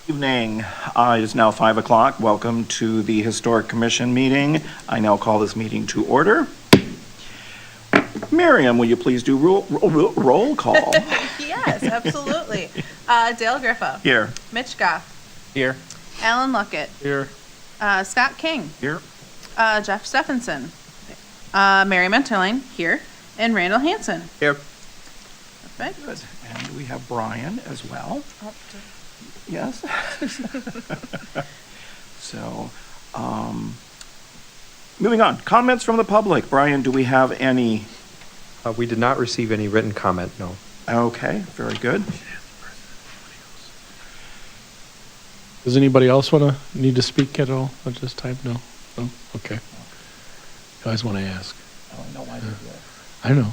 Evening. It is now 5 o'clock. Welcome to the Historic Commission meeting. I now call this meeting to order. Miriam, will you please do roll call? Yes, absolutely. Dale Griffa. Here. Mitch Goff. Here. Alan Luckett. Here. Scott King. Here. Jeff Stephenson. Mary Menterline here. And Randall Hansen. Here. Good. Perfect. And we have Brian as well. Yes. So, moving on. Comments from the public. Brian, do we have any? We did not receive any written comment, no. Okay, very good. Does anybody else need to speak at all at this time? No? No? Okay. You always want to ask. Oh, no, I did. I know.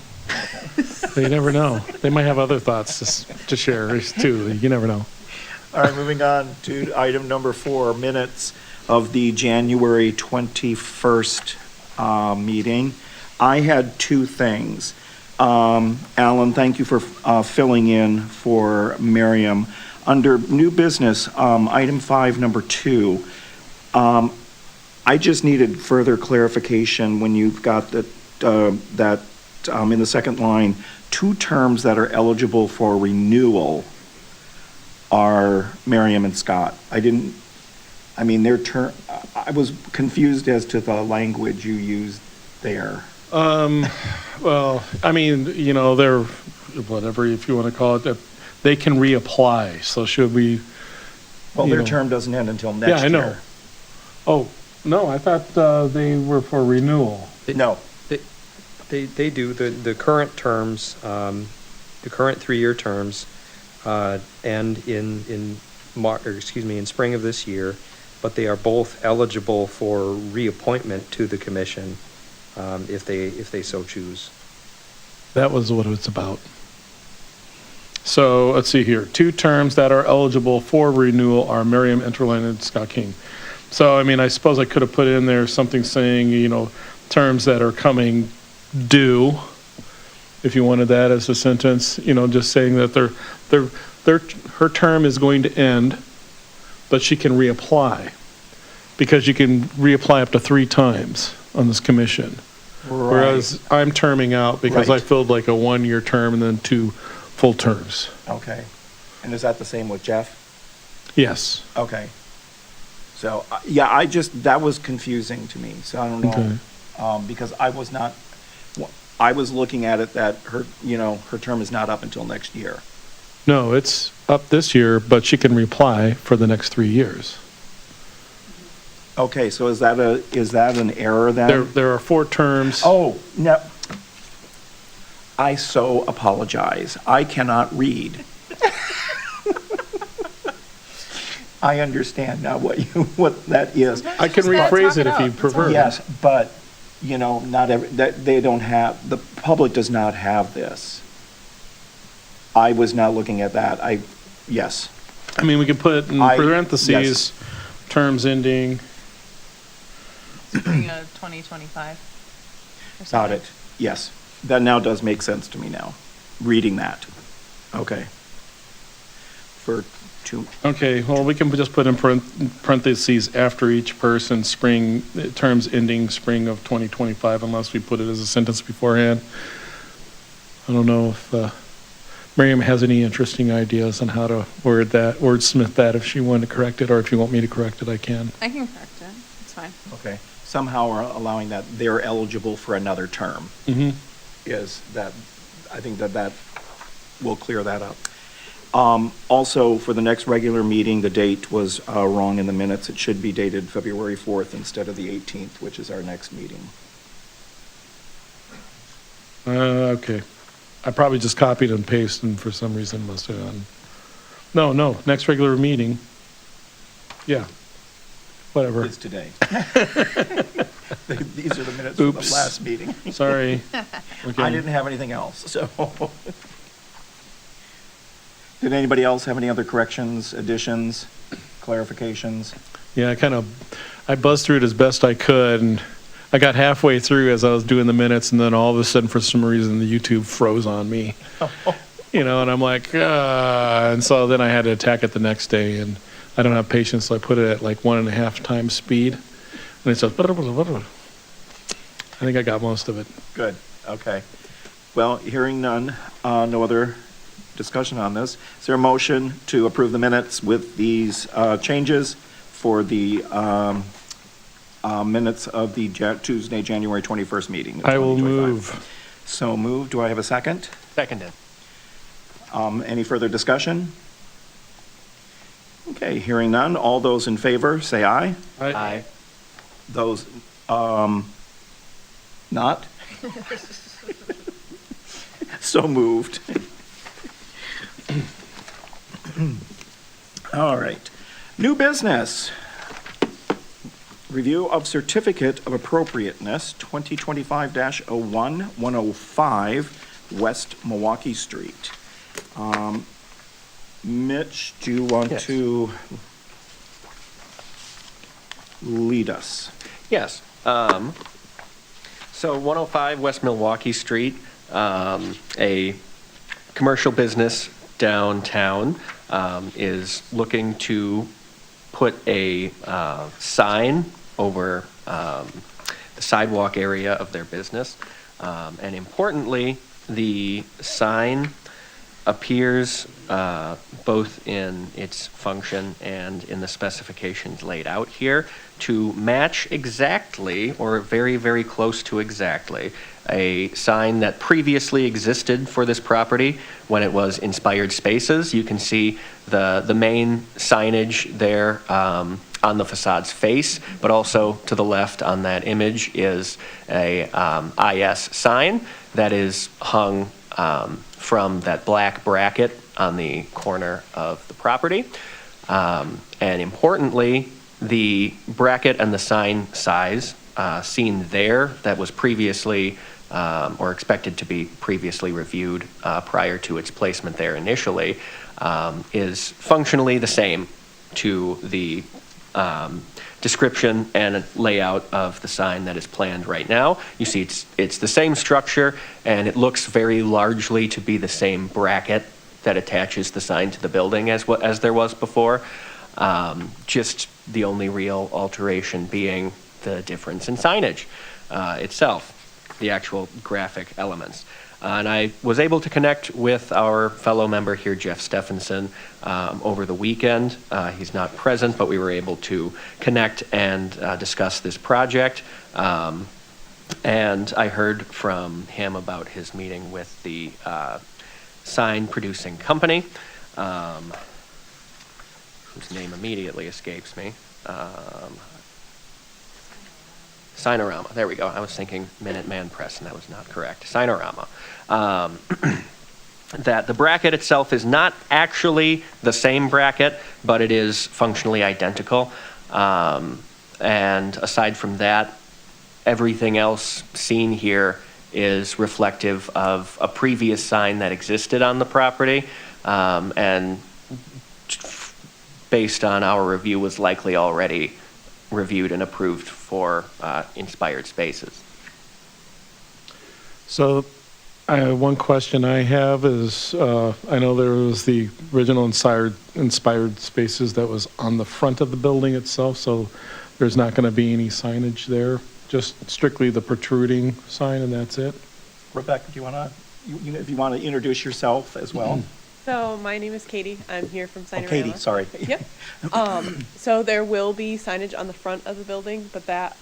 They never know. They might have other thoughts to share too. You never know. All right, moving on to item number 4, minutes of the January 21st meeting. I had 2 things. Alan, thank you for filling in for Miriam. Under new business, item 5, number 2, I just needed further clarification when you've got that in the second line, 2 terms that are eligible for renewal are Miriam and Scott. I was confused as to the language you used there. Well, I mean, they're whatever, if you want to call it, that they can reapply. So should we? Well, their term doesn't end until next year. Yeah, I know. Oh, no, I thought they were for renewal. No. They do. The current terms, the current 3-year terms, end in spring of this year, but they are both eligible for reappointment to the commission if they so choose. That was what it's about. So let's see here. 2 terms that are eligible for renewal are Miriam Enterline and Scott King. So, I suppose I could have put in there something saying, terms that are coming due, if you wanted that as a sentence, just saying that her term is going to end, but she can reapply, because you can reapply up to 3 times on this commission. Right. Whereas I'm terming out because Right. I filled like a 1-year term and then 2 full terms. Okay. And is that the same with Jeff? Yes. Okay. So, yeah, that was confusing to me, so I don't know. Okay. Because I was looking at it that her term is not up until next year. No, it's up this year, but she can reapply for the next 3 years. Okay, so is that an error then? There are 4 terms. Oh, no. I so apologize. I cannot read. I understand now what that is. I can rephrase it if you prefer. Yes, but, the public does not have this. I was not looking at that. Yes. We can put in parentheses, yes. terms ending. Spring of 2025. Got it. Yes. That now does make sense to me now, reading that. Okay. For 2. Okay, well, we can just put in parentheses after each person, terms ending spring of 2025, unless we put it as a sentence beforehand. I don't know if Miriam has any interesting ideas on how to wordsmith that, if she wanted to correct it, or if you want me to correct it, I can. I can correct it. It's fine. Okay. Somehow we're allowing that they're eligible for another term. Mm-hmm. I think that will clear that up. Also, for the next regular meeting, the date was wrong in the minutes. It should be dated February 4th instead of the 18th, which is our next meeting. Okay. I probably just copied and pasted and for some reason must have done. No, next regular meeting. Yeah. Whatever. It's today. These are the minutes from the Oops. last meeting. Sorry. Okay. I didn't have anything else, so. Did anybody else have any other corrections, additions, clarifications? Yeah, I buzzed through it as best I could, and I got halfway through as I was doing the minutes, and then all of a sudden, for some reason, the YouTube froze on me. And I'm like, and so then I had to attack it the next day, and I don't have patience, so I put it at like 1.5 times speed. And it says, I think I got most of it. Good, okay. Well, hearing none, no other discussion on this. Is there a motion to approve the minutes with these changes for the minutes of the Tuesday, January 21st meeting? I will 2025? move. So moved. Do I have a second? Seconded. Any further discussion? Okay, hearing none. All those in favor, say aye. Aye. Those, not? So moved. All right. New business. Review of Certificate of Appropriateness, 2025-01, 105 West Milwaukee Street. Mitch, do you want Yes. to lead us? Yes. So 105 West Milwaukee Street, a commercial business downtown, is looking to put a sign over the sidewalk area of their business. And importantly, the sign appears both in its function and in the specifications laid out here to match exactly, or very, very close to exactly, a sign that previously existed for this property when it was Inspired Spaces. You can see the main signage there on the facade's face, but also to the left on that image is a IS sign that is hung from that black bracket on the corner of the property. And importantly, the bracket and the sign size seen there that was previously or expected to be previously reviewed prior to its placement there initially is functionally the same to the description and layout of the sign that is planned right now. You see it's the same structure, and it looks very largely to be the same bracket that attaches the sign to the building as there was before. Just the only real alteration being the difference in signage itself, the actual graphic elements. And I was able to connect with our fellow member here, Jeff Stephenson, over the weekend. He's not present, but we were able to connect and discuss this project. And I heard from him about his meeting with the sign producing company, whose name immediately escapes me. Sinorama, there we go. I was thinking Minuteman Press, and that was not correct. Sinorama. That the bracket itself is not actually the same bracket, but it is functionally identical. And aside from that, everything else seen here is reflective of a previous sign that existed on the property, and based on our review was likely already reviewed and approved for Inspired Spaces. So one question I have is, I know there was the original Inspired Spaces that was on the front of the building itself, so there's not going to be any signage there, just strictly the protruding sign, and that's it? Rebecca, do you want to, if you want to introduce yourself as well? So my name is Katie. I'm here from Sinorama. Katie, sorry. Yep. So there will be signage on the front of the building, but that,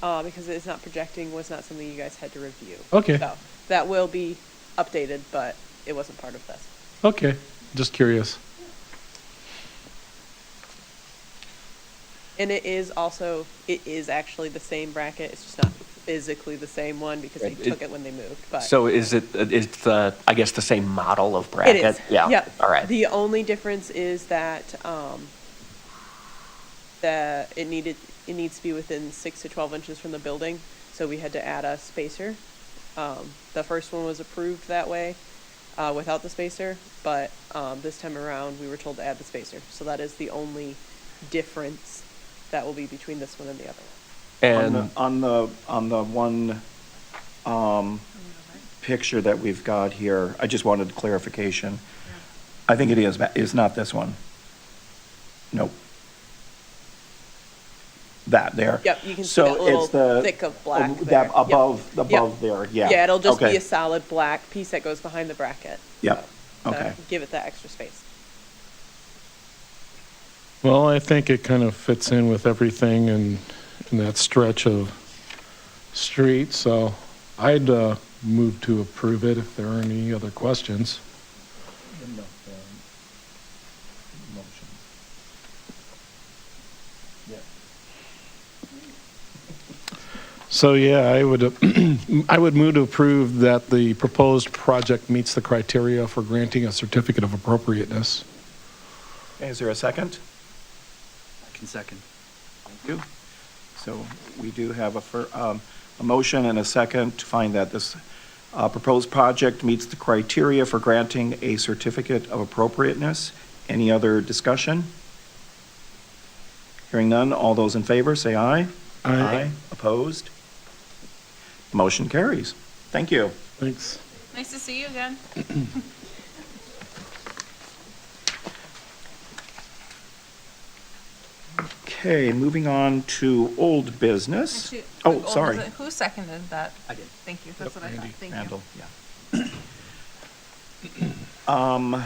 because it's not projecting, was not something you guys had to review. Okay. So that will be updated, but it wasn't part of this. Okay, just curious. And it is actually the same bracket. It's just not physically the same one because they took it when they moved. But So is the, I guess, the same model of bracket? it is. Yeah. Yep. All right. The only difference is that that it needs to be within 6 to 12 inches from the building. So we had to add a spacer. The first one was approved that way without the spacer, but this time around we were told to add the spacer. So that is the only difference that will be between this one and the other one. And On the one picture that we've got here, I just wanted clarification. I think it is not this one. Nope. that there. Yep, you can see So that little it's the- thick of black That there. Yep. above Yep. there, yeah. Yeah, it'll just be Okay. a solid black piece that goes behind the bracket. Yep, So, to okay. give it that extra space. Well, I think it kind of fits in with everything in that stretch of street, so I'd move to approve it if there are any other questions. So, yeah, I would, I would move to approve that the proposed project meets the criteria for granting a certificate of appropriateness. Is there a second? I can second. Thank you. So we do have a motion and a second to find that this proposed project meets the criteria for granting a certificate of appropriateness. Any other discussion? Hearing none, all those in favor, say aye. Aye. Opposed? Motion carries. Thank you. Thanks. Nice to see you again. Okay, moving on to old business. Actually, Oh, was sorry. it- Who seconded that? I did. Thank you, that's what I thought, Randy. thank you. Randall, yeah.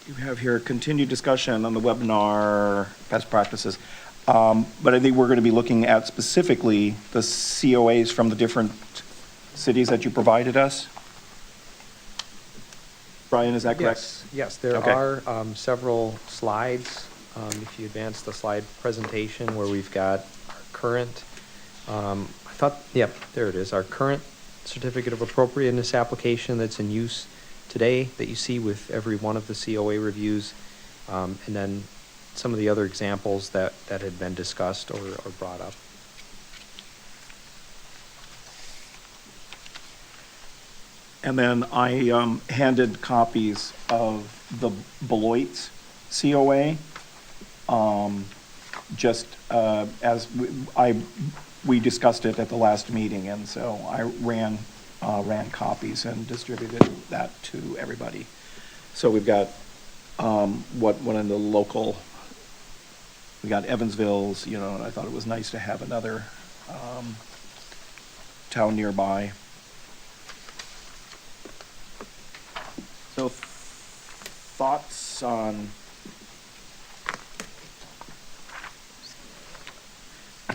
You have here continued discussion on the webinar best practices. But I think we're going to be looking at specifically the COAs from the different cities that you provided us. Brian, is that correct? Yes, there Okay. are several slides, if you advance the slide presentation where we've got our current, yep, there it is, our current certificate of appropriateness application that's in use today that you see with every one of the COA reviews, and then some of the other examples that had been discussed or brought up. And then I handed copies of the Beloit's COA, just as we discussed it at the last meeting, and so I ran copies and distributed that to everybody. So we've got one in the local, we got Evansville's, and I thought it was nice to have another town nearby. So thoughts on,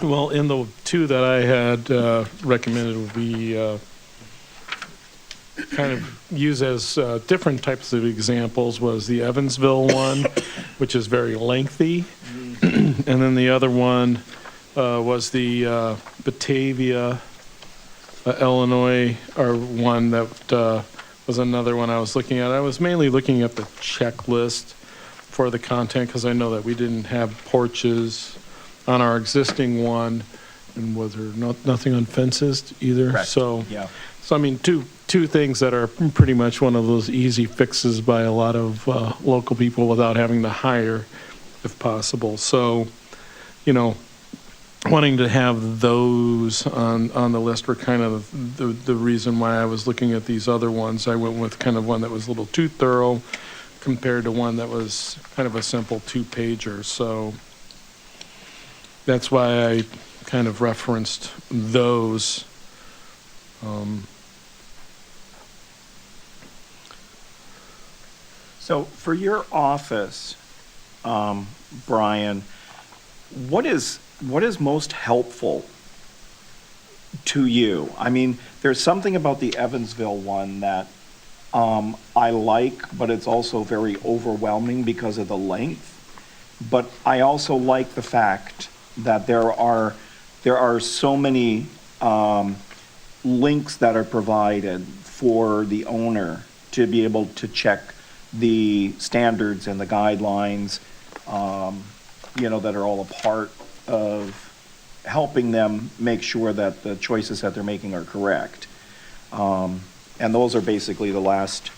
Well, in the two that I had recommended would be kind of use as different types of examples was the Evansville one, which is very lengthy. And then the other one was the Batavia, Illinois, or one that was another one I was looking at. I was mainly looking at the checklist for the content because I know that we didn't have porches on our existing one, and was there nothing on fences either? Correct. So, yeah. so I mean, two things that are pretty much one of those easy fixes by a lot of local people without having to hire, if possible. So, wanting to have those on the list were kind of the reason why I was looking at these other ones. I went with kind of one that was a little too thorough compared to one that was kind of a simple two-pager. So that's why I kind of referenced those. So for your office, Brian, what is most helpful to you? I mean, there's something about the Evansville one that I like, but it's also very overwhelming because of the length. But I also like the fact that there are so many links that are provided for the owner to be able to check the standards and the guidelines, that are all a part of helping them make sure that the choices that they're making are correct. And those are basically the last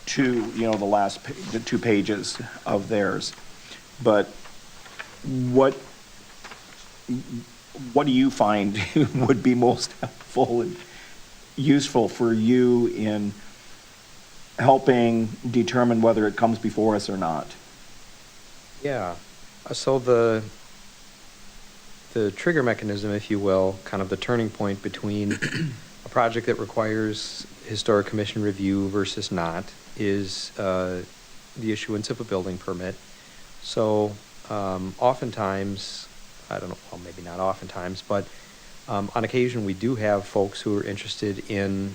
two, the 2 pages of theirs. But what do you find would be most helpful and useful for you in helping determine whether it comes before us or not? Yeah, so the the trigger mechanism, if you will, kind of the turning point between a project that requires historic commission review versus not, is the issuance of a building permit. So oftentimes, I don't know, well, maybe not oftentimes, but on occasion, we do have folks who are interested in,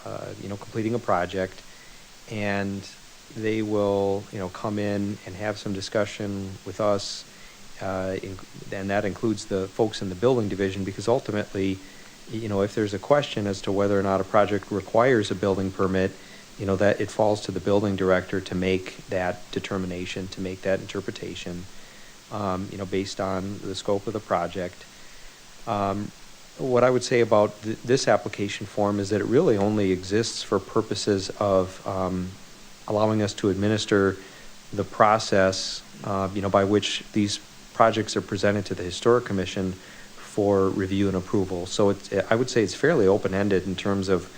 completing a project, and they will, come in and have some discussion with us, and that includes the folks in the building division, because ultimately, if there's a question as to whether or not a project requires a building permit, that it falls to the building director to make that determination, to make that interpretation, based on the scope of the project. What I would say about this application form is that it really only exists for purposes of allowing us to administer the process, by which these projects are presented to the Historic Commission for review and approval. So I would say it's fairly open-ended in terms of,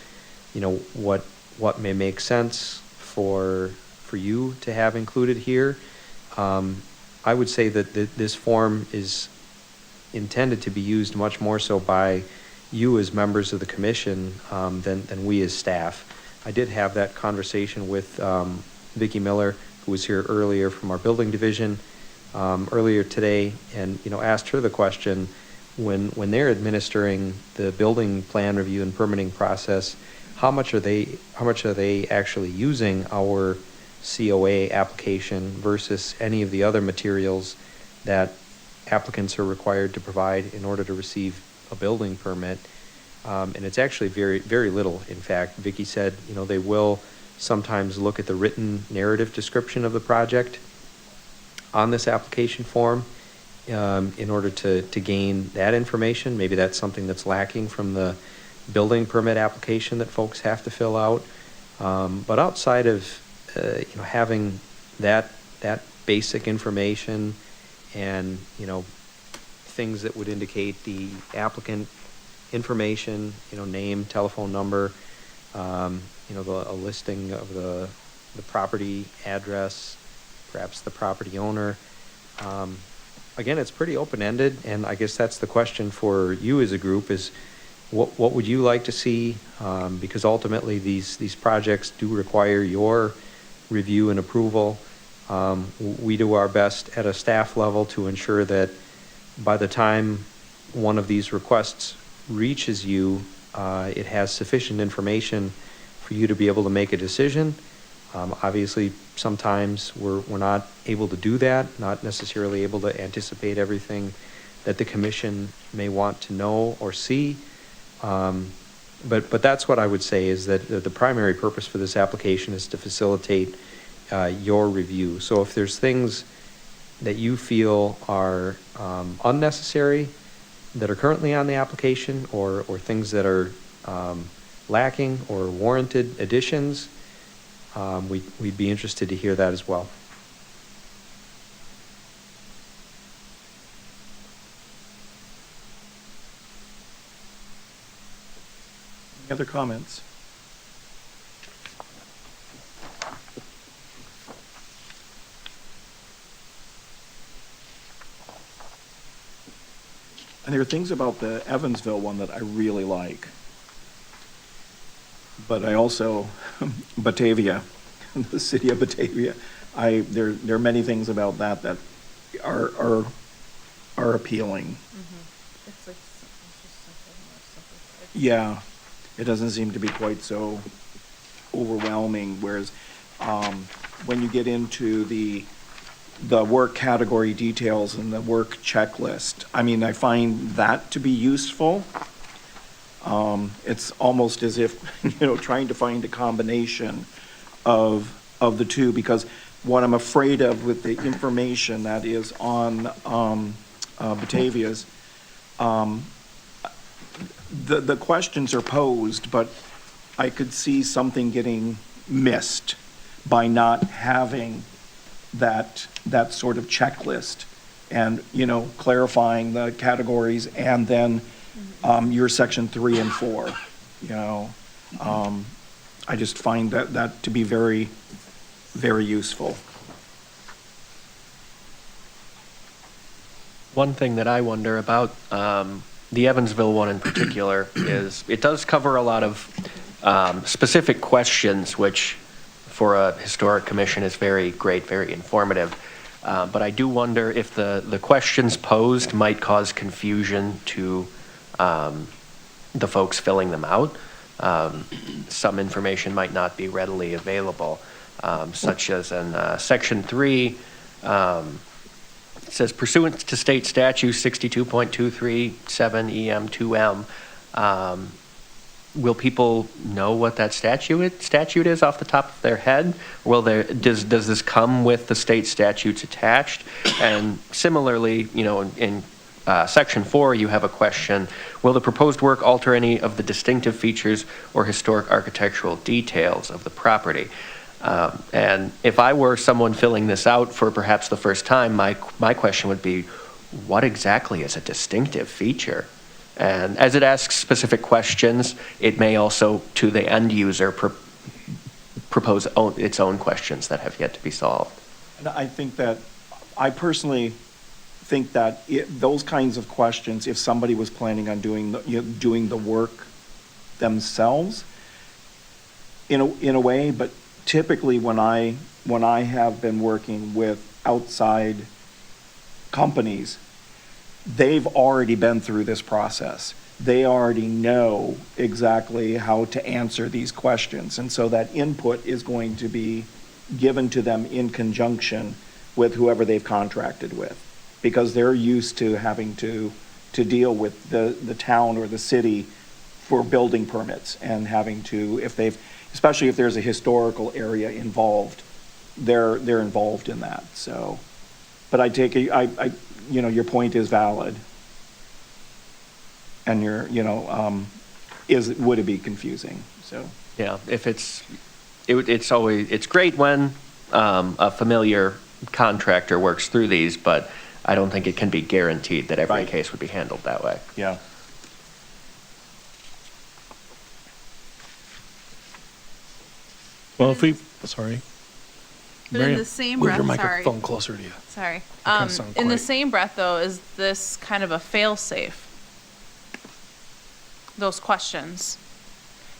what may make sense for you to have included here. I would say that this form is intended to be used much more so by you as members of the commission than we as staff. I did have that conversation with Vicki Miller, who was here earlier from our building division, earlier today, and asked her the question, when they're administering the building plan review and permitting process, how much are they actually using our COA application versus any of the other materials that applicants are required to provide in order to receive a building permit? And it's actually very, very little. In fact, Vicki said, they will sometimes look at the written narrative description of the project on this application form in order to gain that information. Maybe that's something that's lacking from the building permit application that folks have to fill out. But outside of having that basic information and things that would indicate the applicant information, name, telephone number, a listing of the property address, perhaps the property owner. Again, it's pretty open-ended, and I guess that's the question for you as a group is what would you like to see? Because ultimately these projects do require your review and approval. We do our best at a staff level to ensure that by the time one of these requests reaches you, it has sufficient information for you to be able to make a decision. Obviously, sometimes we're not able to do that, not necessarily able to anticipate everything that the commission may want to know or see. But that's what I would say is that the primary purpose for this application is to facilitate your review. So if there's things that you feel are unnecessary that are currently on the application, or things that are lacking or warranted additions, we'd be interested to hear that as well. Any other comments? And there are things about the Evansville one that I really like. But I also, Batavia, the city of Batavia, there are many things about that are appealing. It's like, it's just something more simplified. Yeah, it doesn't seem to be quite so overwhelming, whereas when you get into the work category details and the work checklist, I find that to be useful. It's almost as if, trying to find a combination of the two, because what I'm afraid of with the information that is on Batavia's, the questions are posed, but I could see something getting missed by not having that sort of checklist and, clarifying the categories, and then your section 3 and 4, I just find that to be very, very useful. One thing that I wonder about, the Evansville one in particular, is it does cover a lot of specific questions, which for a historic commission is very great, very informative. But I do wonder if the questions posed might cause confusion to the folks filling them out. Some information might not be readily available, such as in Section 3, it says pursuant to state statute 62.237 EM2M, will people know what that statute is off the top of their head? Does this come with the state statutes attached? And similarly, in Section 4, you have a question, will the proposed work alter any of the distinctive features or historic architectural details of the property? And if I were someone filling this out for perhaps the first time, my question would be, what exactly is a distinctive feature? And as it asks specific questions, it may also, to the end user, propose its own questions that have yet to be solved. And I personally think that those kinds of questions, if somebody was planning on doing the work themselves, in a way, but typically when I have been working with outside companies, they've already been through this process. They already know exactly how to answer these questions. And so that input is going to be given to them in conjunction with whoever they've contracted with, because they're used to having to deal with the town or the city for building permits and having to, especially if there's a historical area involved, they're involved in that. So, but I take it, your point is valid. And would it be confusing? So. Yeah, if it's great when a familiar contractor works through these, but I don't think it can be guaranteed that every case would be handled that way. Yeah. Well, sorry. But in the same breath, closer to you. Sorry. kinda sound In the quiet. same breath, though, is this kind of a fail-safe? Those questions.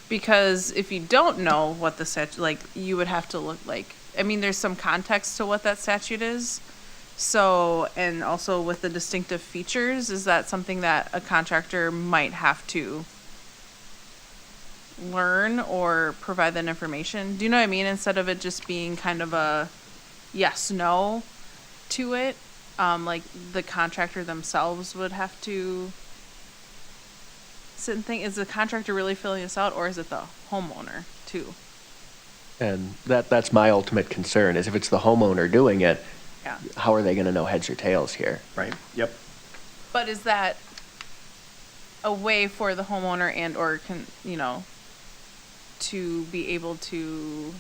Because if you don't know what the statute, you would have to look there's some context to what that statute is. So, and also with the distinctive features, is that something that a contractor might have to learn or provide that information? Do you know what I mean? Instead of it just being kind of a yes, no to it, the contractor themselves would have to sit and think, is the contractor really filling this out, or is it the homeowner too? And that's my ultimate concern, is if it's the homeowner doing it, Yeah. how are they going to know heads or tails here? Right. Yep. But is that a way for the homeowner to be able to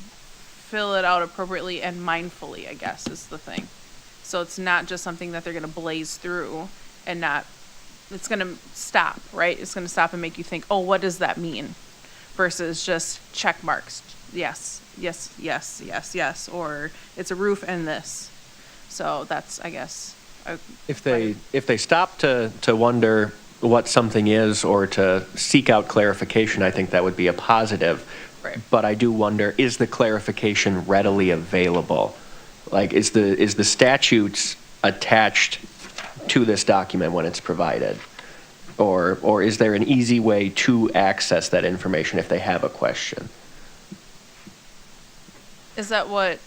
fill it out appropriately and mindfully, I guess, is the thing. So it's not just something that they're going to blaze through and it's going to stop, right? It's going to stop and make you think, oh, what does that mean? Versus just check marks. Yes, yes, yes, yes, yes. Or it's a roof and this. So that's, I guess. If they stop to wonder what something is or to seek out clarification, I think that would be a positive. Right. But I do wonder, is the clarification readily available? Is the statutes attached to this document when it's provided? Or is there an easy way to access that information if they have a question? Is that what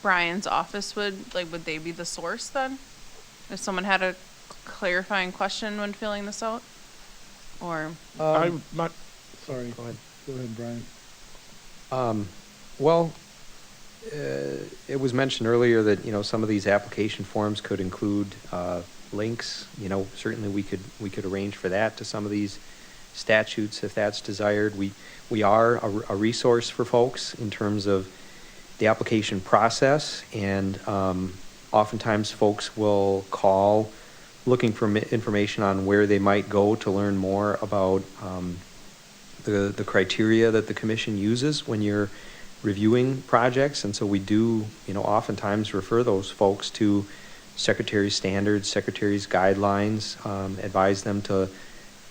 Brian's office would they be the source then? If someone had a clarifying question when filling this out? Or? I'm not, sorry. Go ahead, Brian. It was mentioned earlier that, some of these application forms could include links. Certainly we could arrange for that to some of these statutes if that's desired. We are a resource for folks in terms of the application process, and oftentimes folks will call looking for information on where they might go to learn more about the criteria that the commission uses when you're reviewing projects. And so we do, oftentimes refer those folks to secretary's standards, secretary's guidelines, advise them to,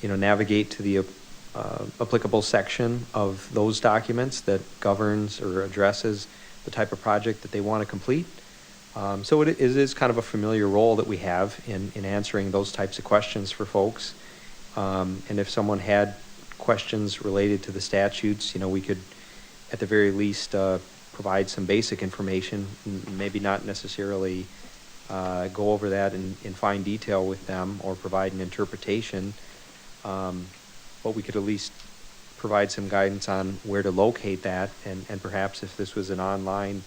navigate to the applicable section of those documents that governs or addresses the type of project that they want to complete. So it is kind of a familiar role that we have in answering those types of questions for folks. And if someone had questions related to the statutes, we could, at the very least, provide some basic information, maybe not necessarily go over that in fine detail with them or provide an interpretation, but we could at least provide some guidance on where to locate that, and perhaps if this was an online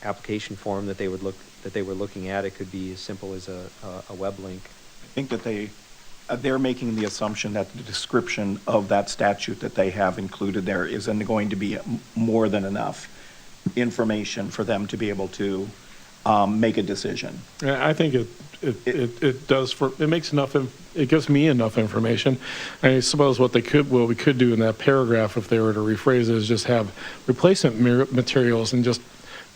application form that they were looking at, it could be as simple as a web link. I think that they're making the assumption that the description of that statute that they have included there isn't going to be more than enough information for them to be able to make a decision. Yeah, I think it does it makes enough, it gives me enough information. I suppose what we could do in that paragraph, if they were to rephrase it, is just have replacement materials and just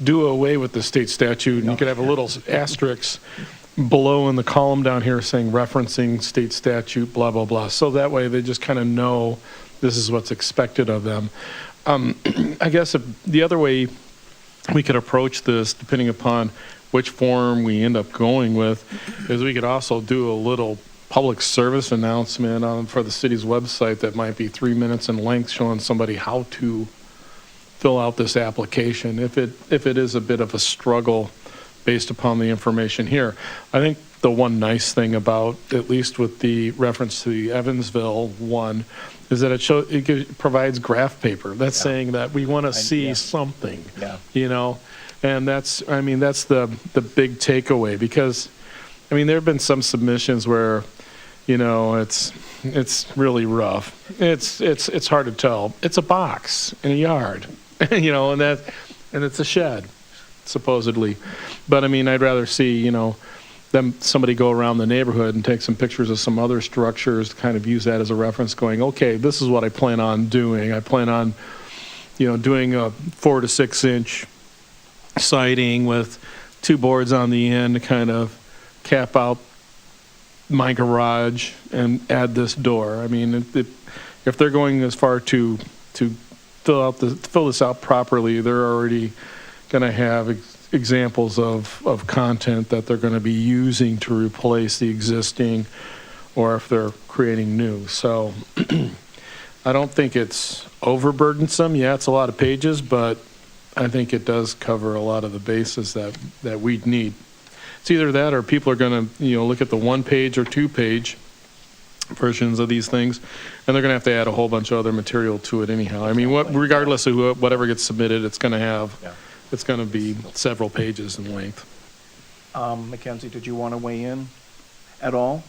do away with the state statute, and you could have a little asterisk below in the column down here saying referencing state statute, blah, blah, blah. So that way they just kind of know this is what's expected of them. I guess the other way we could approach this, depending upon which form we end up going with, is we could also do a little public service announcement for the city's website that might be 3 minutes in length, showing somebody how to fill out this application if it is a bit of a struggle based upon the information here. I think the one nice thing about, at least with the reference to the Evansville one, is that it provides graph paper. That's saying that we want to see something, and that's the big takeaway, because there have been some submissions where it's really rough. It's hard to tell. It's a box in a yard, and it's a shed, supposedly. But I'd rather see somebody go around the neighborhood and take some pictures of some other structures to kind of use that as a reference, going, okay, this is what I plan on doing. I plan on doing a 4 to 6 inch siding with 2 boards on the end to kind of cap out my garage and add this door. If they're going as far to fill this out properly, they're already going to have examples of content that they're going to be using to replace the existing, or if they're creating new. So I don't think it's overburdensome. Yeah, it's a lot of pages, but I think it does cover a lot of the bases that we'd need. It's either that, or people are going to look at the 1-page or 2-page versions of these things, and they're going to have to add a whole bunch of other material to it anyhow. Regardless of whatever gets submitted, it's going to have. It's going to be several pages in length. Mackenzie, did you want to weigh in at all?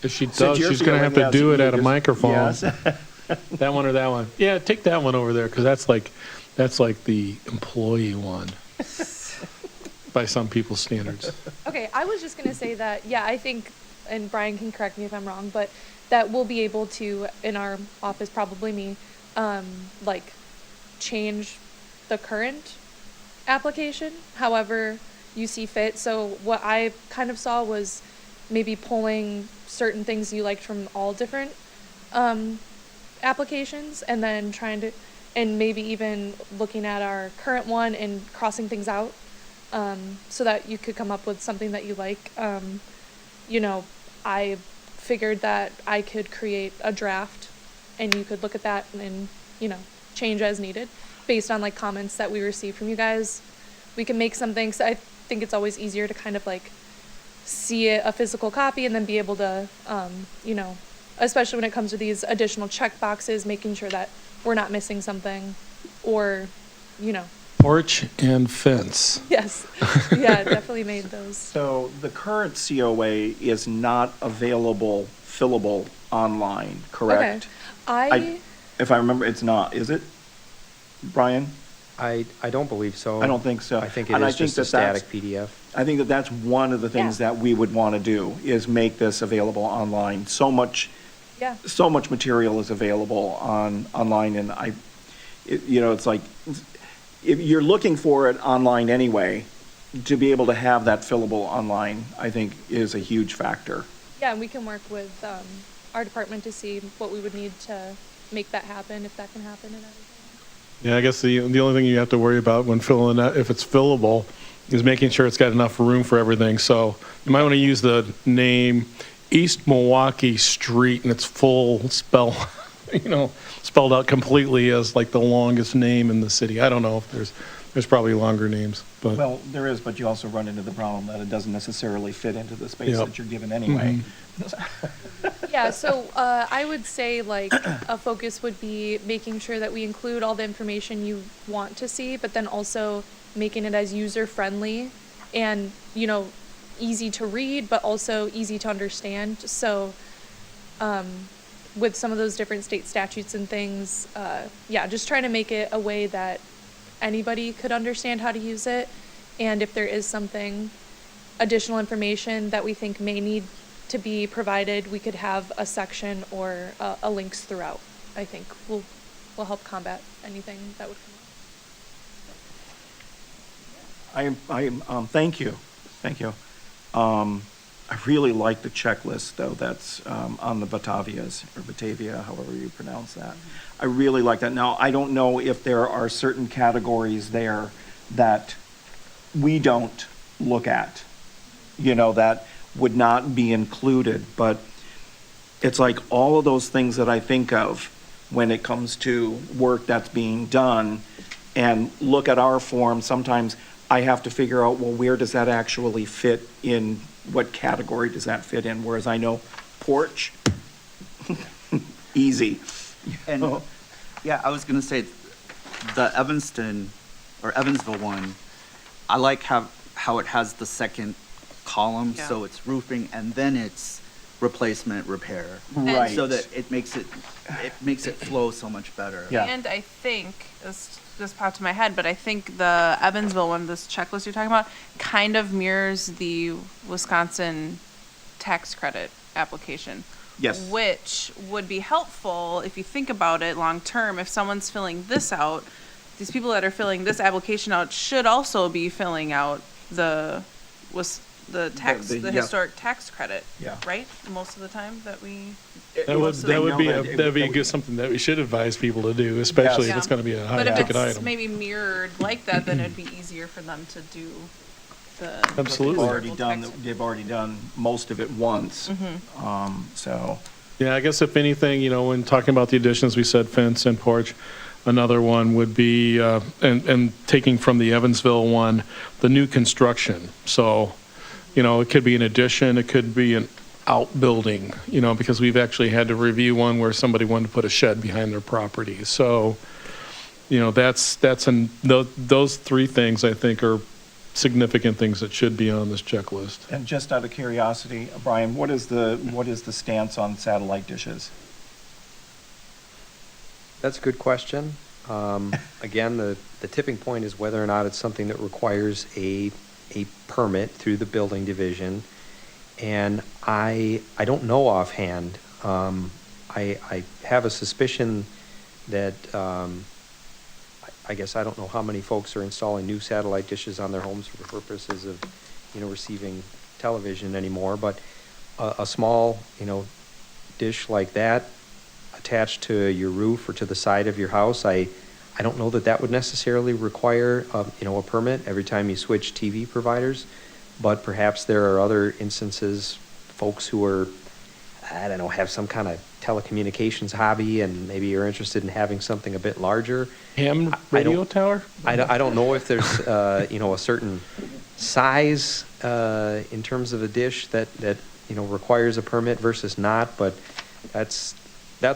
If she does, she's going to have to do it at a microphone. Yes. That one or that one? Yeah, take that one over there, because that's like the employee one by some people's standards. Okay, I was just going to say that, I think, and Brian can correct me if I'm wrong, but that we'll be able to, in our office, probably me, change the current application however you see fit. So what I kind of saw was maybe pulling certain things you liked from all different applications, and then and maybe even looking at our current one and crossing things out, so that you could come up with something that you like. I figured that I could create a draft, and you could look at that and change as needed based on comments that we receive from you guys. We can make something. So I think it's always easier to kind of see a physical copy and then be able to, especially when it comes to these additional check boxes, making sure that we're not missing something, or, Porch and fence. Yes. Yeah, definitely made those. So the current COA is not fillable online, correct? Okay. If I remember, it's not, is it, Brian? I don't believe so. I don't think so. I think it And is just a static PDF. I think that's one of the things that we would want to do, is make this available online. So much material is available online, and it's like, if you're looking for it online anyway, to be able to have that fillable online, I think is a huge factor. Yeah, and we can work with our department to see what we would need to make that happen, if that can happen and everything. Yeah, I guess the only thing you have to worry about when filling that, if it's fillable, is making sure it's got enough room for everything. So you might want to use the name East Milwaukee Street and its full spell, spelled out completely as like the longest name in the city. I don't know if there's probably longer names, but. Well, there is, but you also run into the problem that it doesn't necessarily fit into the space Yep. that you're given anyway. Yeah, so I would say like a focus would be making sure that we include all the information you want to see, but then also making it as user friendly and, easy to read, but also easy to understand. So with some of those different state statutes and things, just trying to make it a way that anybody could understand how to use it. And if there is something, additional information that we think may need to be provided, we could have a section or a links throughout. I think will help combat anything that would come up. Thank you. I really like the checklist, though, that's on the Batavias, or Batavia, however you pronounce that. I really like that. Now, I don't know if there are certain categories there that we don't look at, that would not be included, but it's like all of those things that I think of when it comes to work that's being done, and look at our form, sometimes I have to figure out, well, where does that actually fit in? What category does that fit in? Whereas I know porch, easy. And, I was gonna say, the Evansville one, I like how it has the second column, Yeah. so it's roofing and then it's replacement, repair. Right. So that it makes it flow so much better. Yeah. And I think, this popped in my head, but I think the Evansville one, this checklist you're talking about, kind of mirrors the Wisconsin tax credit application. Yes. Which would be helpful if you think about it long term. If someone's filling this out, these people that are filling this application out should also be filling out the yeah. historic tax credit. Yeah. Right? Most of the time that we. That would be that would- good, something that we should advise people to do, especially if Yeah. it's going to be a high But if ticket it's item. maybe mirrored like that, then it'd be easier for them to do the. Absolutely. They've already done most of it once. So, Yeah, I guess if anything, when talking about the additions, we said fence and porch. Another one would be, and taking from the Evansville one, the new construction. So, it could be an addition, it could be an outbuilding, because we've actually had to review one where somebody wanted to put a shed behind their property. So, those three things I think are significant things that should be on this checklist. and just out of curiosity, Brian, what is the stance on satellite dishes? That's a good question. Again, the tipping point is whether or not it's something that requires a permit through the building division. And I don't know offhand. I have a suspicion that, I guess I don't know how many folks are installing new satellite dishes on their homes for the purposes of, receiving television anymore, but a small, dish like that attached to your roof or to the side of your house, I don't know that would necessarily require, a permit every time you switch TV providers, but perhaps there are other instances, folks who are, have some kind of telecommunications hobby and maybe you're interested in having something a bit larger. Ham radio tower? I don't know if there's, a certain size in terms of a dish that requires a permit versus not, but that's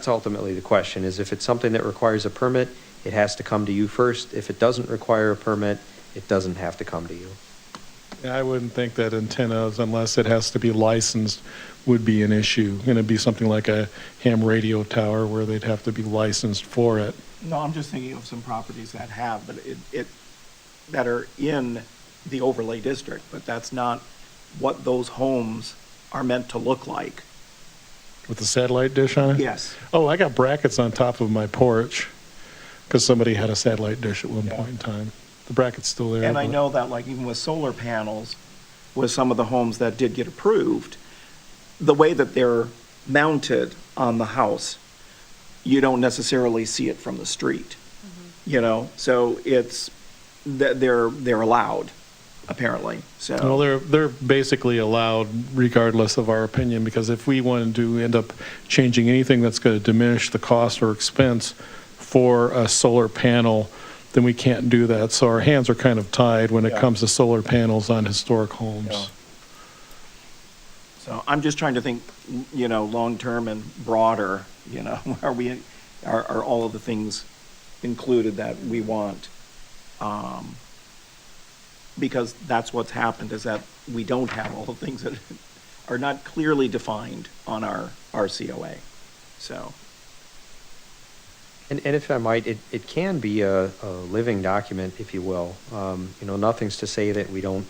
ultimately the question, is if it's something that requires a permit, it has to come to you first. If it doesn't require a permit, it doesn't have to come to you. Yeah, I wouldn't think that antennas, unless it has to be licensed, would be an issue. It'd be something like a ham radio tower where they'd have to be licensed for it. No, I'm just thinking of some properties that have, but that are in the overlay district, but that's not what those homes are meant to look like. With the satellite dish on it? Yes. Oh, I got brackets on top of my porch because somebody had a satellite dish at one Yeah. point in time. the bracket's still there. And I but- know that like even with solar panels, with some of the homes that did get approved, the way that they're mounted on the house, you don't necessarily see it from the street. You know, so it's, they're allowed, apparently, so. Well, they're basically allowed regardless of our opinion, because if we wanted to end up changing anything that's going to diminish the cost or expense for a solar panel, then we can't do that. So our hands are kind of tied when it Yeah. comes to solar panels on historic Yeah. homes. So I'm just trying to think, you know, long-term and broader, you know, are all of the things included that we want? Because that's what's happened, is that we don't have all the things that are not clearly defined on our COA, so. And if I might, it can be a living document, if you will. You know, nothing's to say that we don't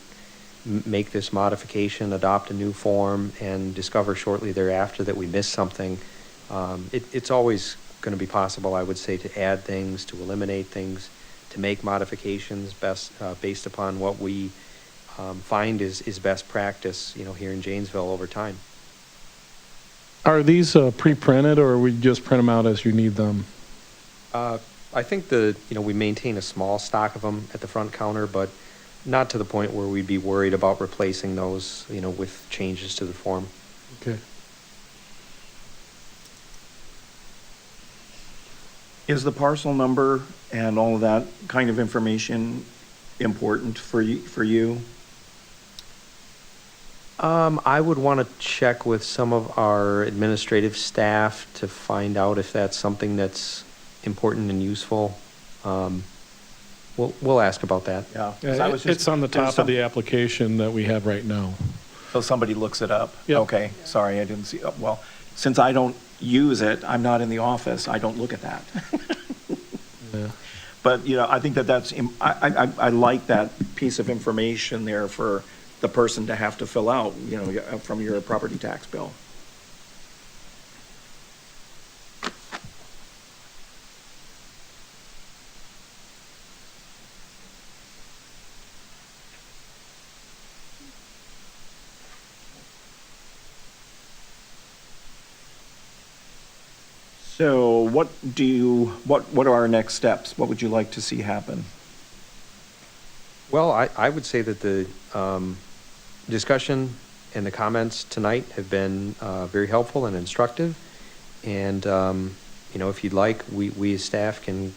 make this modification, adopt a new form, and discover shortly thereafter that we missed something. It's always going to be possible, I would say, to add things, to eliminate things, to make modifications based upon what we find is best practice, you know, here in Janesville over time. Are these pre-printed, or we just print them out as you need them? I think we maintain a small stock of them at the front counter, but not to the point where we'd be worried about replacing those, you know, with changes to the form. Okay. Is the parcel number and all of that kind of information important for you? I would want to check with some of our administrative staff to find out if that's something that's important and useful. We'll ask about that. Yeah. 'Cause I was just- It's on the there's top of the application that we have right now. So somebody looks it up? Yep. Okay, sorry, I didn't see, well, since I don't use it, I'm not in the office, I don't look at that. Yeah. But, you know, I think I like that piece of information there for the person to have to fill out, you know, from your property tax bill. So what are our next steps? What would you like to see happen? Well, I would say that the discussion and the comments tonight have been very helpful and instructive. And, you know, if you'd like, we as staff can,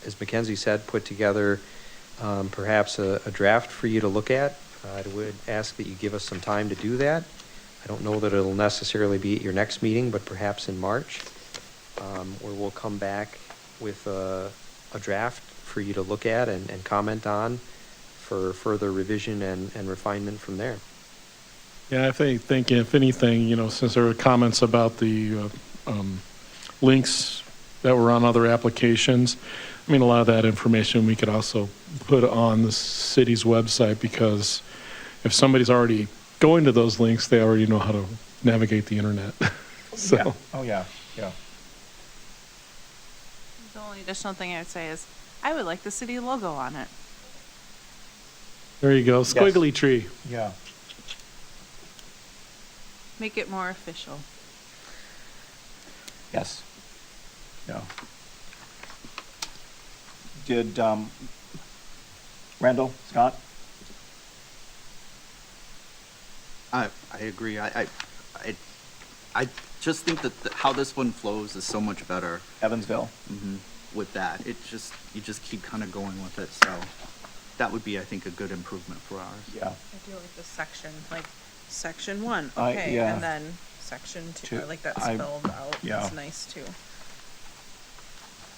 as Mackenzie said, put together perhaps a draft for you to look at. I would ask that you give us some time to do that. I don't know that it'll necessarily be at your next meeting, but perhaps in March, where we'll come back with a draft for you to look at and comment on for further revision and refinement from there. Yeah, I think if anything, you know, since there were comments about the links that were on other applications, I mean, a lot of that information we could also put on the city's website, because if somebody's already going to those links, they already know how to navigate the internet. So, Yeah. Oh, yeah, yeah. The only additional thing I would say is, I would like the city logo on it. there you go, squiggly tree. Yeah. Make it more official. Yes. Yeah. Did, Randall, Scott? I agree. I just think that how this one flows is so much better Evansville? with that. You just keep kind of going with it. So that would be, I think, a good improvement for ours. Yeah. I do like the section, like section 1, I- okay, yeah. and then section 2, I like that I- spelled out. yeah. It's nice too.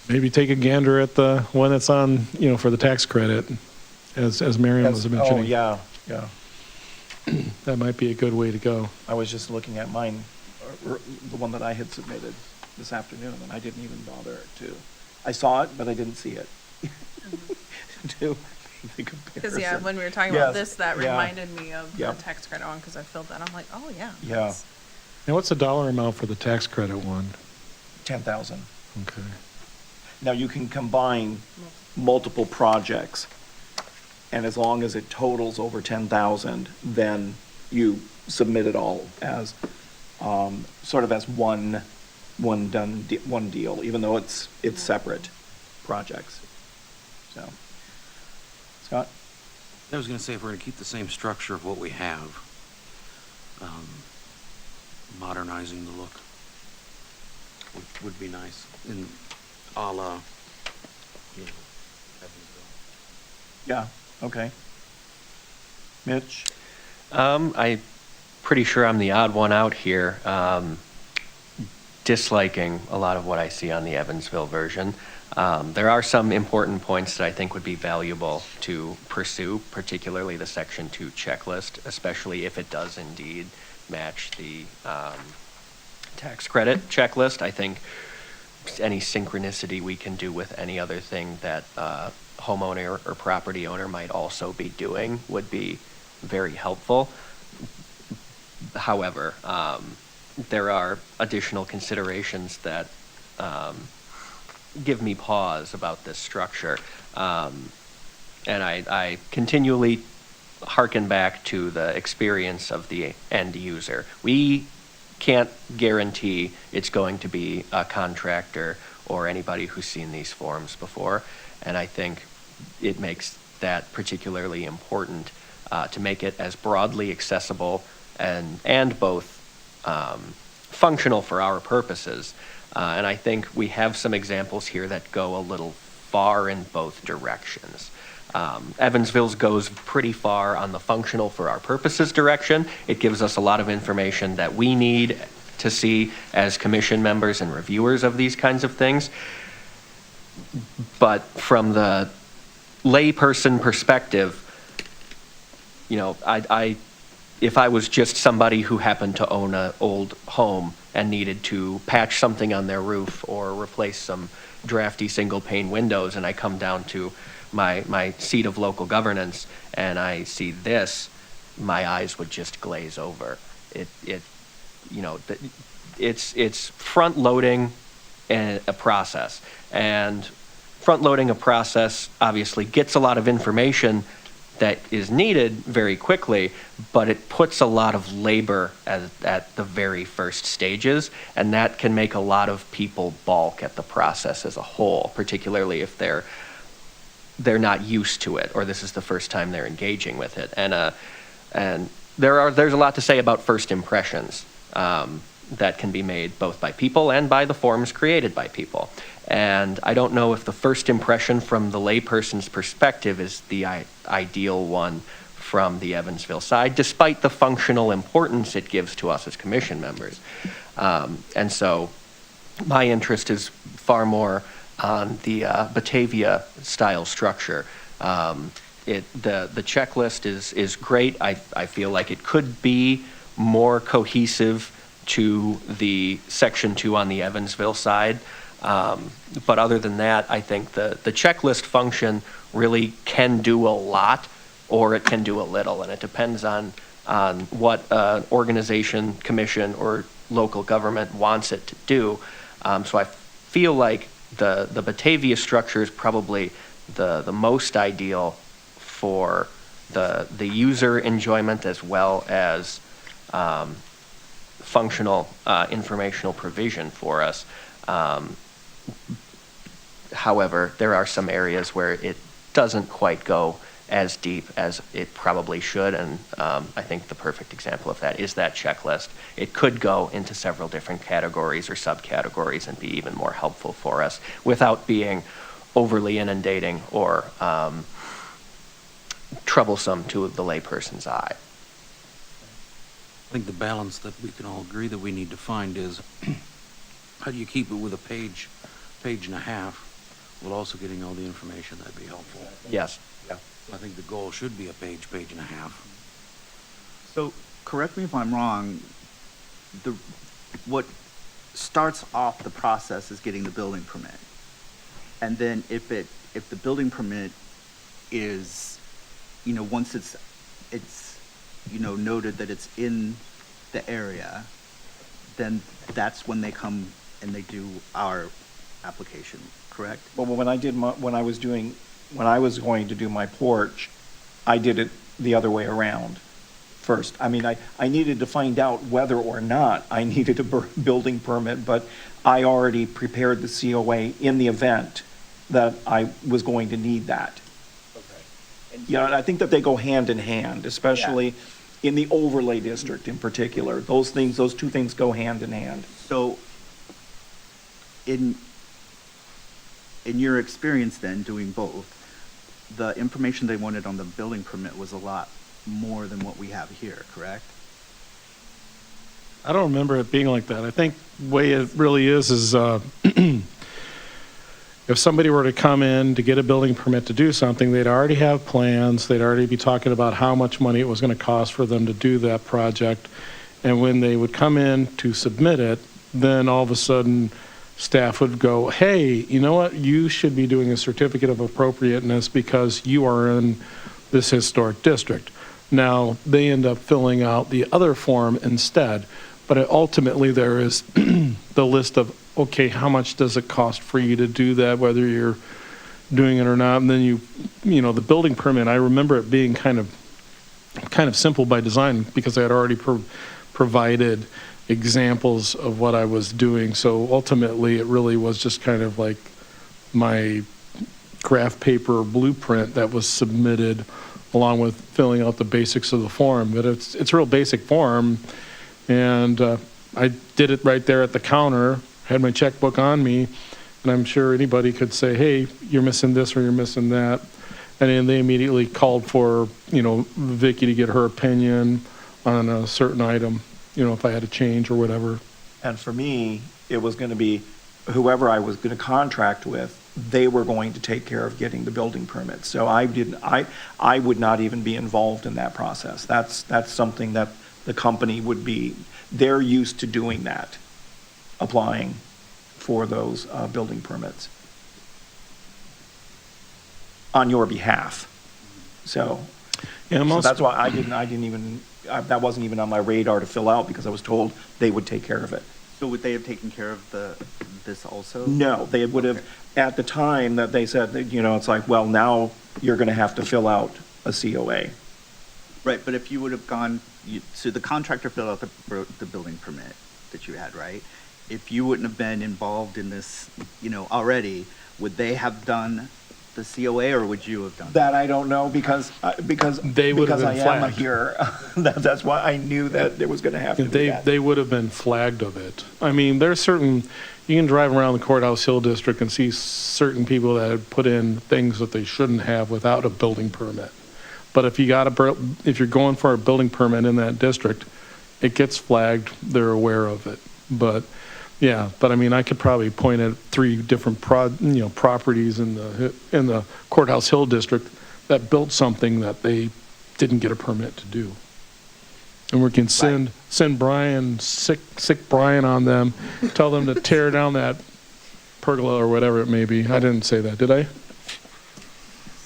Maybe take a gander at the one that's on, you know, for the tax credit, as Miriam was mentioning. Oh, yeah, yeah. That might be a good way to go. I was just looking at mine, the one that I had submitted this afternoon, and I didn't even bother to. I saw it, but I didn't see it. To make the comparison. Because, yeah, when we were talking Yes, about this, that yeah. reminded me of Yeah. the tax credit one, because I filled that, I'm like, oh, yeah. Yeah. that's- Now, what's the dollar amount for the tax credit one? 10,000. Okay. Now, you can combine multiple projects And as long as it totals over 10,000, then you submit it all as, sort of as one deal, even though it's separate projects. So, Scott? I was gonna say, if we're gonna keep the same structure of what we have, modernizing the look would be nice, in a la, Evansville. Yeah, okay. Mitch? I'm pretty sure I'm the odd one out here, disliking a lot of what I see on the Evansville version. There are some important points that I think would be valuable to pursue, particularly the Section 2 checklist, especially if it does indeed match the tax credit checklist. I think any synchronicity we can do with any other thing that homeowner or property owner might also be doing would be very helpful. However, there are additional considerations that give me pause about this structure. And I continually hearken back to the experience of the end user. We can't guarantee it's going to be a contractor or anybody who's seen these forms before. And I think it makes that particularly important to make it as broadly accessible and both functional for our purposes. And I think we have some examples here that go a little far in both directions. Evansville's goes pretty far on the functional for our purposes direction. It gives us a lot of information that we need to see as commission members and reviewers of these kinds of things. But from the layperson perspective, you know, if I was just somebody who happened to own an old home and needed to patch something on their roof or replace some drafty single pane windows, and I come down to my seat of local governance and I see this, my eyes would just glaze over. It's front loading a process, and front loading a process obviously gets a lot of information that is needed very quickly, but it puts a lot of labor at the very first stages, and that can make a lot of people balk at the process as a whole, particularly if they're not used to it, or this is the first time they're engaging with it. And there's a lot to say about first impressions that can be made both by people and by the forms created by people. And I don't know if the first impression from the layperson's perspective is the ideal one from the Evansville side, despite the functional importance it gives to us as commission members. And so my interest is far more on the Batavia style structure. The checklist is great. I feel like it could be more cohesive to the Section 2 on the Evansville side. But other than that, I think the checklist function really can do a lot, or it can do a little, and it depends on what organization, commission, or local government wants it to do. So I feel like the Batavia structure is probably the most ideal for the user enjoyment as well as functional informational provision for us. However, there are some areas where it doesn't quite go as deep as it probably should, and I think the perfect example of that is that checklist. It could go into several different categories or subcategories and be even more helpful for us without being overly inundating or troublesome to the layperson's eye. I think the balance that we can all agree that we need to find is how do you keep it with a page and a half, while also getting all the information? That'd be helpful. Yes. Yeah. I think the goal should be a page and a half. So, correct me if I'm wrong, what starts off the process is getting the building permit. And then if the building permit is, once it's noted that it's in the area, then that's when they come and they do our application, correct? Well, when I was going to do my porch, I did it the other way around first. I mean, I needed to find out whether or not I needed a building permit, but I already prepared the COA in the event that I was going to need that. You know, and I think that they go hand in hand, especially in the overlay district in particular. Those two things go hand in hand. So, in your experience then, doing both, the information they wanted on the building permit was a lot more than what we have here, correct? I don't remember it being like that. I think the way it really is if somebody were to come in to get a building permit to do something, they'd already have plans, they'd already be talking about how much money it was going to cost for them to do that project. And when they would come in to submit it, then all of a sudden, staff would go, hey, you know what, you should be doing a certificate of appropriateness because you are in this historic district. Now, they end up filling out the other form instead, but ultimately there is the list of, okay, how much does it cost for you to do that, whether you're doing it or not, and then you know, the building permit, I remember it being kind of simple by design because I had already provided examples of what I was doing, so ultimately it really was just kind of like my graph paper blueprint that was submitted along with filling out the basics of the form. But it's a real basic form, and I did it right there at the counter, had my checkbook on me, and I'm sure anybody could say, hey, you're missing this or you're missing that. And then they immediately called for, you know, Vicky to get her opinion on a certain item, you know, if I had to change or whatever. And for me, it was going to be whoever I was going to contract with, they were going to take care of getting the building permit. So I would not even be involved in that process. That's something that the company would be, they're used to doing that, applying for those building permits on your behalf. So, Yeah, so most, that's why I didn't even, that wasn't even on my radar to fill out because I was told they would take care of it. So would they have taken care of this also? No, they would have, at the time that they said, that, you know, it's like, well, now you're going to have to fill out a COA. Right, but if you would have gone, so the contractor filled out the building permit that you had, right? If you wouldn't have been involved in this, you know, already, would they have done the COA or would you have done That I don't know because They would have because I been am flagged. here. That's why I knew that there was going to have to be they that. they would have been flagged of it. I mean, there's certain, you can drive around the Courthouse Hill District and see certain people that have put in things that they shouldn't have without a building permit. But if you're going for a building permit in that district, it gets flagged, they're aware of it. But, yeah, but I mean, I could probably point at 3 different properties in the Courthouse Hill District that built something that they didn't get a permit to do. And we can send Brian, sick Brian on them, tell them to tear down that pergola or whatever it may be. I didn't say that, did I?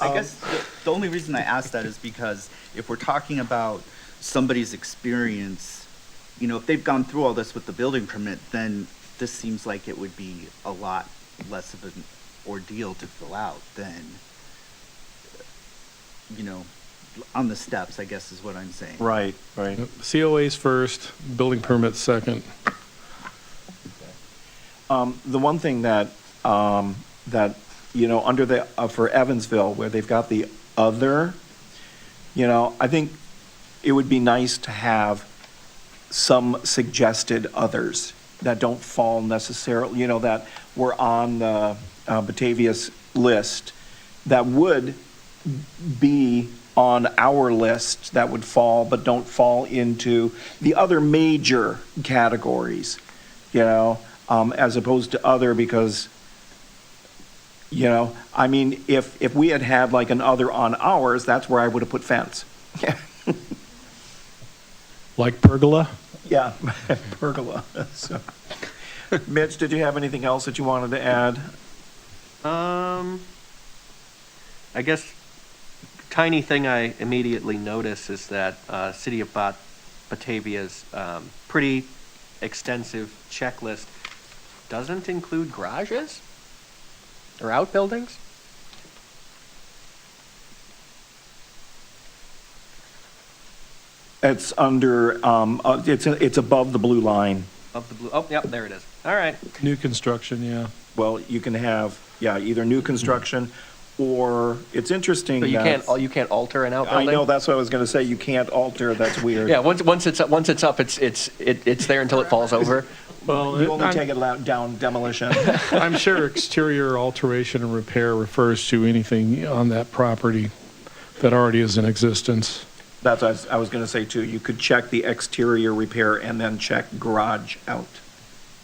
I guess the only reason I ask that is because if we're talking about somebody's experience, you know, if they've gone through all this with the building permit, then this seems like it would be a lot less of an ordeal to fill out than, you know, on the steps, I guess is what I'm saying. Right, right. COA's first, building permits second. The one thing that you know, under the for Evansville where they've got the other, you know, I think it would be nice to have some suggested others that don't fall necessarily, you know, that were on the Batavia's list that would be on our list that would fall, but don't fall into the other major categories, you know, as opposed to other because, you know, I mean, if we had had like an other on ours, that's where I would have put fence. Like pergola? Yeah, pergola. So, Mitch, did you have anything else that you wanted to add? I guess tiny thing I immediately notice is that City of Batavia's pretty extensive checklist doesn't include garages or outbuildings. It's under, it's above the blue line. Of the blue, oh, yep, there it is. All right. New construction, yeah. Well, you can have, either new construction, or, it's interesting So that. you can't alter an I outbuilding? know, that's what I was gonna say, you can't alter, that's weird. Yeah, once it's up, it's there until it falls over. Well, You only take it down demolition. I'm sure exterior alteration and repair refers to anything on that property that already is in existence. That's what I was gonna say too. You could check the exterior repair and then check garage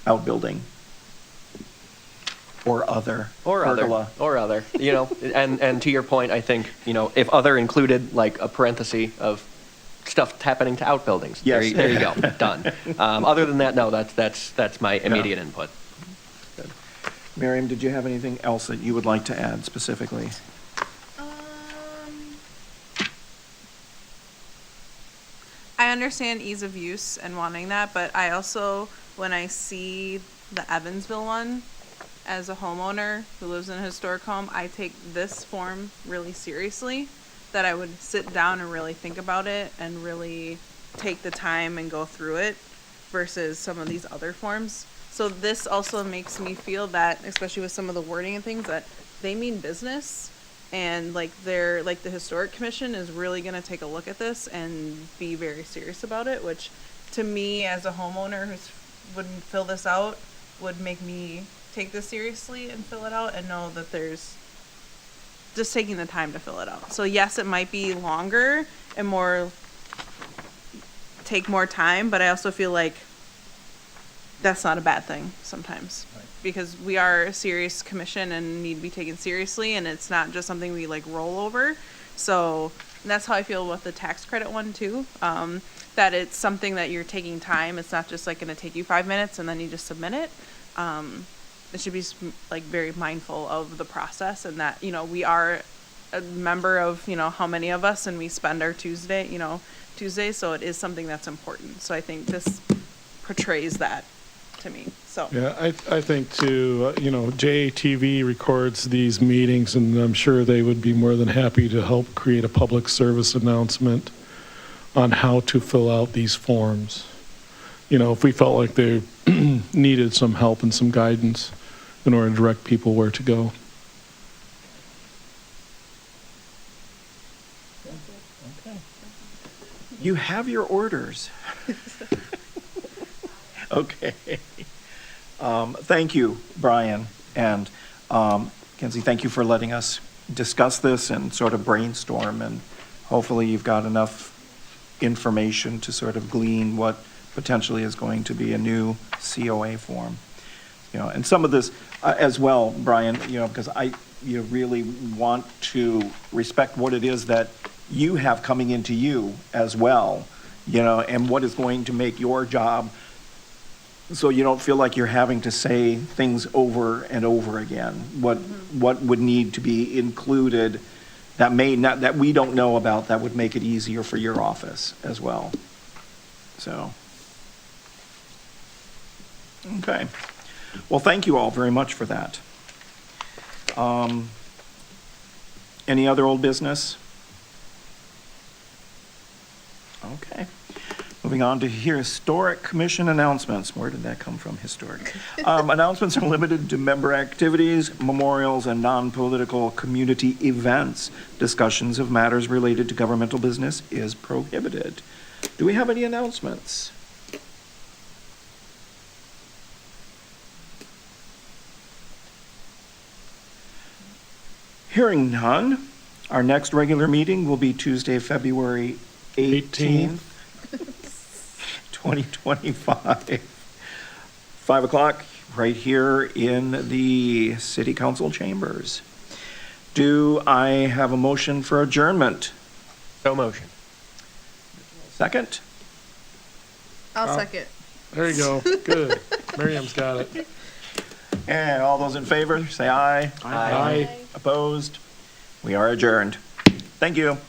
outbuilding. Or other. Pergola. Or other, and to your point, I think, if other included like a parenthesis of stuff happening to outbuildings. Yes. There you go, done. Other than that, no, that's my immediate input. Miriam, did you have anything else that you would like to add specifically? I understand ease of use and wanting that, but I also, when I see the Evansville one, as a homeowner who lives in a historic home, I take this form really seriously, that I would sit down and really think about it and really take the time and go through it versus some of these other forms. So this also makes me feel that, especially with some of the wording and things, that they mean business, and like the historic commission is really gonna take a look at this and be very serious about it, which to me as a homeowner who's would fill this out would make me take this seriously and fill it out and know that there's just taking the time to fill it out. So yes, it might be longer and take more time, but I also feel like that's not a bad thing sometimes. Right. Because we are a serious commission and need to be taken seriously, and it's not just something we like roll over. So that's how I feel about the tax credit one too. That it's something that you're taking time. It's not just like going to take you 5 minutes and then you just submit it. It should be like very mindful of the process, and that, we are a member of, how many of us, and we spend our Tuesdays. So it is something that's important. So I think this portrays that to me. So Yeah, I think too, JATV records these meetings, and I'm sure they would be more than happy to help create a public service announcement on how to fill out these forms. If we felt like they needed some help and some guidance in order to direct people where to go. Okay. You have your orders. Okay. Thank you, Brian, and Kenzie, thank you for letting us discuss this and sort of brainstorm, and hopefully you've got enough information to sort of glean what potentially is going to be a new COA form. And some of this as well, Brian, because you really want to respect what it is that you have coming into you as well, and what is going to make your job, so you don't feel like you're having to say things over and over again. What would need to be included that we don't know about, that would make it easier for your office as well. So, okay. Well, thank you all very much for that. Any other old business? Okay. Moving on to Historic Commission announcements. Where did that come from, historic? Announcements are limited to member activities, memorials, and non-political community events. Discussions of matters related to governmental business is prohibited. Do we have any announcements? Hearing none, our next regular meeting will be Tuesday, February 18th. 2025, 5 o'clock, right here in the City Council chambers. Do I have a motion for adjournment? So motion. Second? I'll second. There you go. Good. Miriam's got it. And all those in favor, say aye. Aye. Opposed? We are adjourned. Thank you.